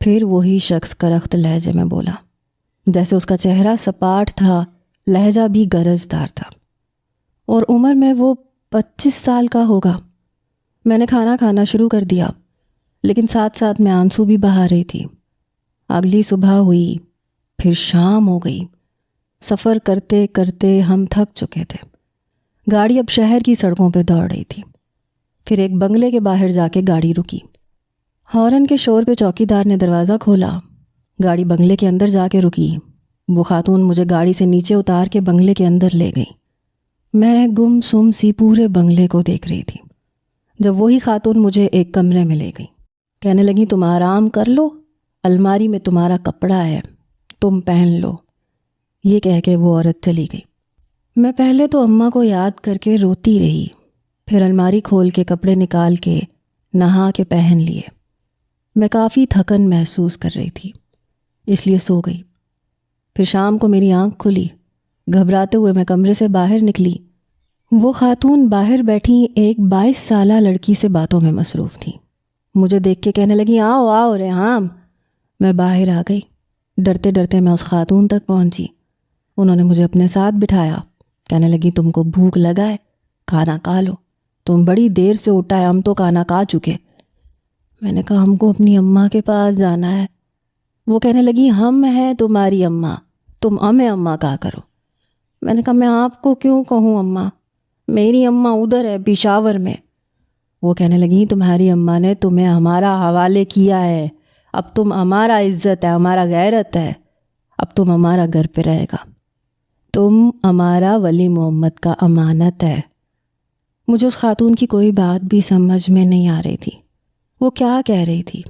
پھر وہی شخص کرخت لہجے میں بولا، جیسے اس کا چہرہ سپاٹ تھا، لہجہ بھی گرجدار تھا، اور عمر میں وہ 25 سال کا ہوگا۔ میں نے کھانا کھانا شروع کر دیا، لیکن ساتھ ساتھ میں آنسو بھی بہا رہی تھی۔ اگلی صبح ہوئی، پھر شام ہو گئی۔ سفر کرتے کرتے ہم تھک چکے تھے۔ گاڑی اب شہر کی سڑکوں پہ دوڑ رہی تھی۔ پھر ایک بنگلے کے باہر جا کے گاڑی رکی۔ ہارن کے شور پہ چوکیدار نے دروازہ کھولا۔ گاڑی بنگلے کے اندر جا کے رکی۔ وہ خاتون مجھے گاڑی سے نیچے اتار کے بنگلے کے اندر لے گئی۔ میں گم سم سی پورے بنگلے کو دیکھ رہی تھی، جب وہی خاتون مجھے ایک کمرے میں لے گئی۔ کہنے لگی، تم آرام کر لو، الماری میں تمہارا کپڑا ہے، تم پہن لو۔ یہ کہہ کے وہ عورت چلی گئی۔ میں پہلے تو اماں کو یاد کر کے روتی رہی، پھر الماری کھول کے کپڑے نکال کے نہا کے پہن لیے۔ میں کافی تھکن محسوس کر رہی تھی، اس لیے سو گئی۔ پھر شام کو میری آنکھ کھلی۔ گھبراتے ہوئے میں کمرے سے باہر نکلی۔ وہ خاتون باہر بیٹھی ایک 22 سالہ لڑکی سے باتوں میں مصروف تھی۔ مجھے دیکھ کے کہنے لگی، آؤ آؤ ریحام۔ میں باہر آ گئی۔ ڈرتے ڈرتے میں اس خاتون تک پہنچی۔ انہوں نے مجھے اپنے ساتھ بٹھایا۔ کہنے لگی، تم کو بھوک لگا ہے، کھانا کھا لو، تم بڑی دیر سے اٹھا ہے، ہم تو کھانا کھا چکے۔ میں نے کہا، ہم کو اپنی اماں کے پاس جانا ہے۔ وہ کہنے لگی، ہم ہیں تمہاری اماں، تم ہمیں اماں کہا کرو۔ میں نے کہا، میں آپ کو کیوں کہوں اماں، میری اماں ادھر ہے پشاور میں۔ وہ کہنے لگی، تمہاری اماں نے تمہیں ہمارا حوالے کیا ہے، اب تم ہمارا عزت ہے، ہمارا غیرت ہے، اب تم ہمارا گھر پہ رہے گا، تم ہمارا ولی محمد کا امانت ہے۔ مجھے اس خاتون کی کوئی بات بھی سمجھ میں نہیں آ رہی تھی۔ وہ کیا کہہ رہی تھی؟